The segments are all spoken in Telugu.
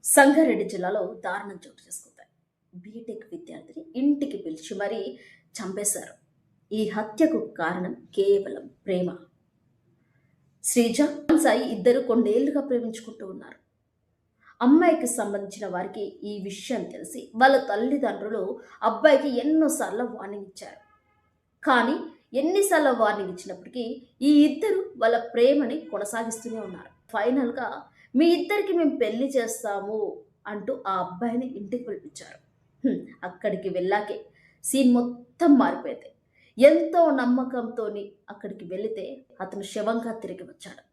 సంగారెడ్డి జిల్లాలో దారుణం చోటు చేసుకుంది. బీటెక్ విద్యార్థిని ఇంటికి పిలిచి మరీ చంపేశారు. ఈ హత్యకు కారణం కేవలం ప్రేమ. శ్రీజ, సాయి ఇద్దరు కొన్నేళ్లుగా ప్రేమించుకుంటూ ఉన్నారు. అమ్మాయికి సంబంధించిన వారికి ఈ విషయం తెలిసి వాళ్ళ తల్లిదండ్రులు అబ్బాయికి ఎన్నోసార్లు వార్నింగ్ ఇచ్చారు. కానీ ఎన్నిసార్లు వార్నింగ్ ఇచ్చినప్పటికీ ఈ ఇద్దరు వాళ్ళ ప్రేమని కొనసాగిస్తూనే ఉన్నారు. ఫైనల్గా మీ ఇద్దరికి మేము పెళ్లి చేస్తాము అంటూ ఆ అబ్బాయిని ఇంటికి పిలిపించారు. అక్కడికి వెళ్ళాకే సీన్ మొత్తం మారిపోయింది. ఎంతో నమ్మకంతో అక్కడికి వెళితే అతను శవంగా తిరిగి వచ్చాడు.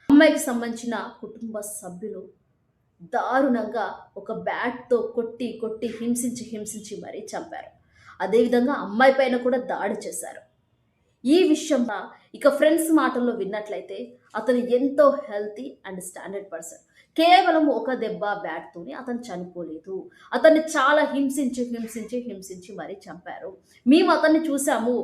అమ్మాయికి సంబంధించిన కుటుంబ సభ్యులు దారుణంగా ఒక బ్యాట్తో కొట్టి కొట్టి హింసించి హింసించి మరీ చంపారు. అదేవిధంగా అమ్మాయి పైన కూడా దాడి చేశారు. ఈ విషయంలో ఇక ఫ్రెండ్స్ మాటల్లో విన్నట్లయితే అతను ఎంతో హెల్తీ అండ్ స్టాండర్డ్ పర్సన్. కేవలం ఒక దెబ్బ బ్యాట్తోనే అతను చనిపోలేదు. అతన్ని చాలా హింసించి హింసించి హింసించి మరీ చంపారు. మేము అతన్ని చూసాము.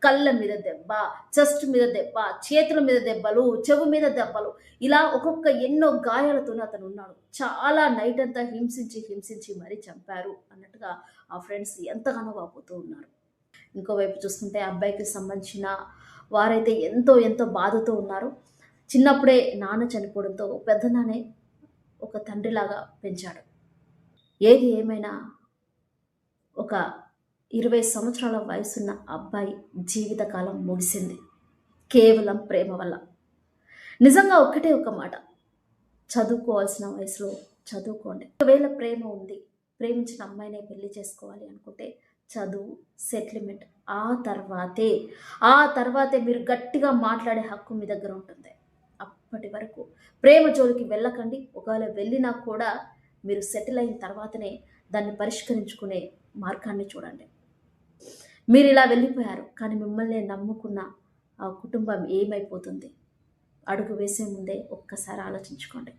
కళ్ళ మీద దెబ్బ, చెస్ట్ మీద దెబ్బ, చేతుల మీద దెబ్బలు, చెవు మీద దెబ్బలు, ఇలా ఒక్కొక్క ఎన్నో గాయాలతోనే అతను ఉన్నాడు. చాలా నైట్ అంతా హింసించి హింసించి మరీ చంపారు అన్నట్టుగా ఆ ఫ్రెండ్స్ ఎంతగానో వాపోతూ ఉన్నారు. ఇంకోవైపు చూసుకుంటే అబ్బాయికి సంబంధించిన వారైతే ఎంతో ఎంతో బాధతో ఉన్నారు. చిన్నప్పుడే నాన్న చనిపోవడంతో పెద్దనాన్నే ఒక తండ్రిలాగా పెంచాడు. ఏది ఏమైనా ఒక 20 సంవత్సరాల వయసున్న అబ్బాయి జీవితకాలం ముగిసింది కేవలం ప్రేమ వల్ల. నిజంగా ఒక్కటే ఒక మాట, చదువుకోవాల్సిన వయసులో చదువుకోండి. ఒకవేళ ప్రేమ ఉంది, ప్రేమించిన అమ్మాయినే పెళ్లి చేసుకోవాలి అనుకుంటే చదువు, సెటిల్మెంట్, ఆ తర్వాతే మీరు గట్టిగా మాట్లాడే హక్కు మీ దగ్గర ఉంటుంది. అప్పటి వరకు ప్రేమ జోలికి వెళ్ళకండి. ఒకవేళ వెళ్ళినా కూడా మీరు సెటిల్ అయిన తర్వాతనే దాన్ని పరిష్కరించుకునే మార్గాన్ని చూడండి. మీరు ఇలా వెళ్ళిపోయారు, కానీ మిమ్మల్ని నమ్ముకున్న ఆ కుటుంబం ఏమైపోతుంది? అడుగు వేసే ముందే ఒక్కసారి ఆలోచించుకోండి.